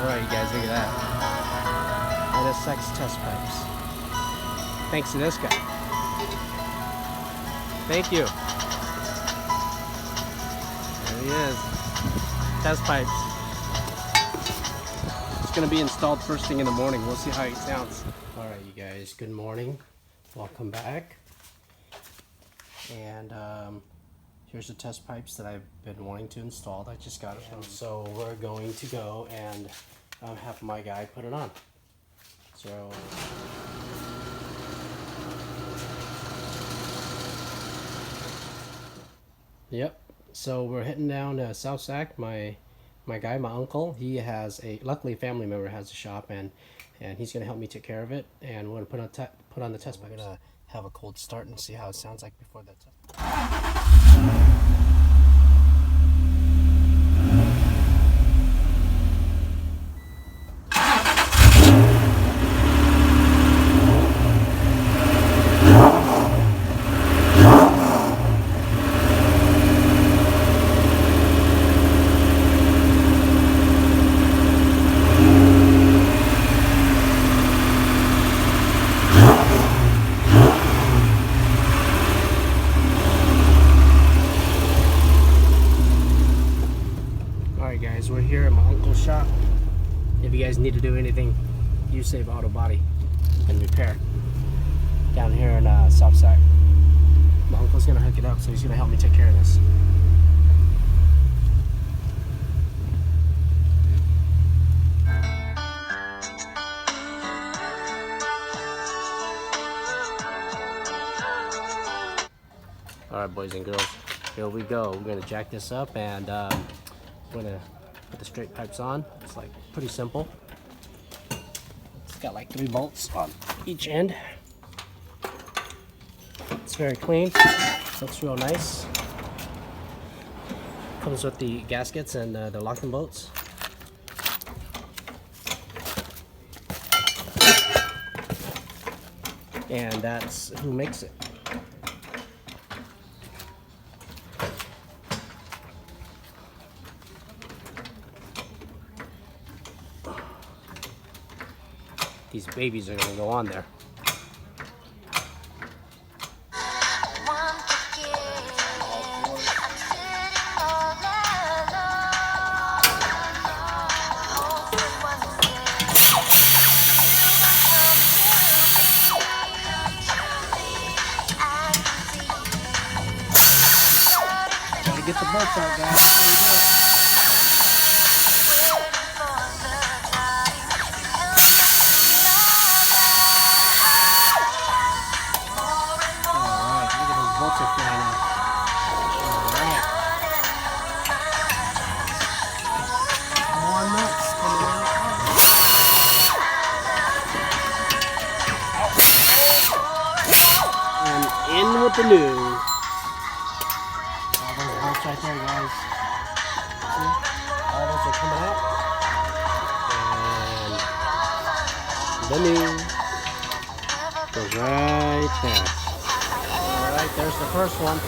Alright, you guys, look at that. NSX test pipes. Thanks to this guy. Thank you. There he is. Test pipes. It's going to be installed first thing in the morning. We'll see how it sounds. Alright, you guys, good morning. Welcome back. And here's the test pipes that I've been wanting to install. I just got it. And so we're going to go and have my guy put it on. So yep. So we're heading down to South Sac. My guy, my uncle, he has luckily a family member has a shop, and he's gonna help me take care of it. And we're gonna put on the test pipes. We're gonna have a cold start and see how it sounds like before that test. Guys, we're here at my uncle's shop. If you guys need to do anything, you save auto body and repair down here in South Sac. My uncle's gonna hook it up, so he's gonna help me take care of this. All right, boys and girls, here we go. We're gonna jack this up, and we're gonna put the straight pipes on. It's like pretty simple. It's got like 3 bolts on each end. It's very clean. Looks real nice. Comes with the gaskets and the locking bolts. And that's who makes it. These babies are gonna go on there. Gotta get the bolts out, guys. In with the new. All those bolts right there, guys. See? All those are coming out. And the new goes right there. Alright, there's the first one.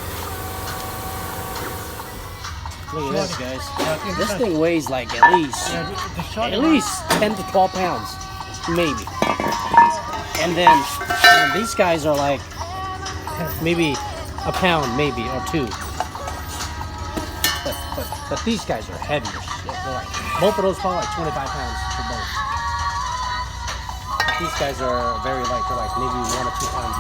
Look at this, guys. This thing weighs like at least 10 to 12 pounds. Maybe. And then these guys are like maybe a pound, maybe, or 2. But these guys are heavy as shit. They're like, both of those probably like 25 pounds for both. But these guys are very light. They're like maybe 1 or 2 pounds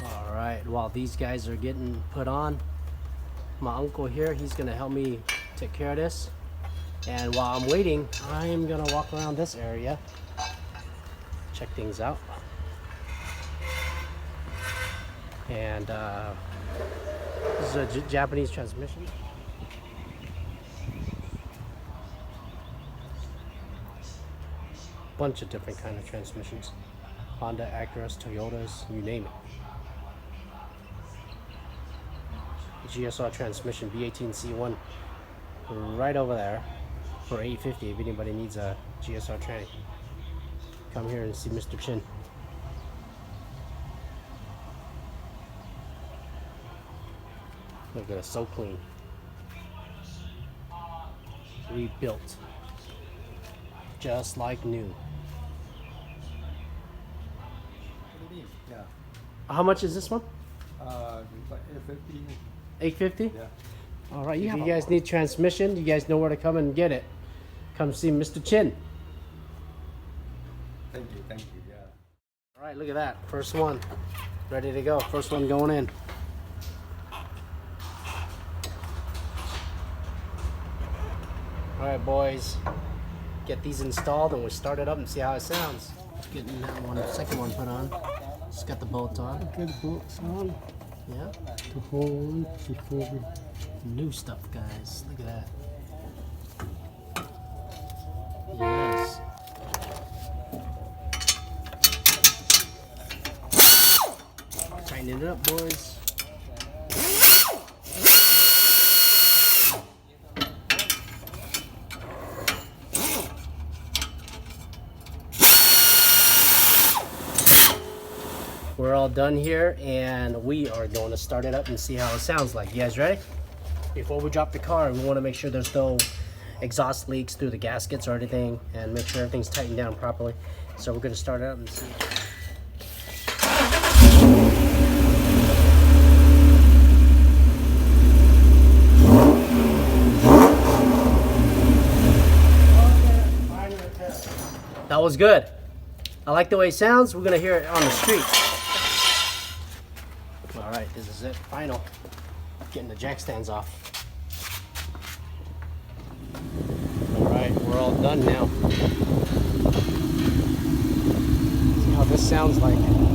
each. Alright, while these guys are getting put on, my uncle here, he's gonna help me take care of this. And while I'm waiting, I'm gonna walk around this area, check things out. And this is a Japanese transmission. Bunch of different kind of transmissions. Honda, Acuras, Toyotas, you name it. GSR transmission, B18C1, right over there for $850 if anybody needs a GSR tranny. Come here and see Mr. Chin. Look at it, so clean. Rebuilt. just like new. Yeah. How much is this one? It's like 850. 850. Yeah. All right. If you guys need transmission, you guys know where to come and get it. Come see Mr. Chin. Thank you. Yeah. All right. Look at that. First one, ready to go. First one going in. All right, boys. Get these installed and we'll start it up and see how it sounds. Getting that one, second one put on. Just got the bolt on. Get the bolts on Yeah. to hold before we. New stuff, guys. Look at that. Yes. Tightening it up, boys. We're all done here and we are going to start it up and see how it sounds like. You guys ready? Before we drop the car, we want to make sure there's no exhaust leaks through the gaskets or anything and make sure everything's tightened down properly. So we're going to start it up and see. That was good. I like the way it sounds. We're going to hear it on the street. All right, this is it. Final. Getting the jack stands off. All right, we're all done now. See how this sounds like.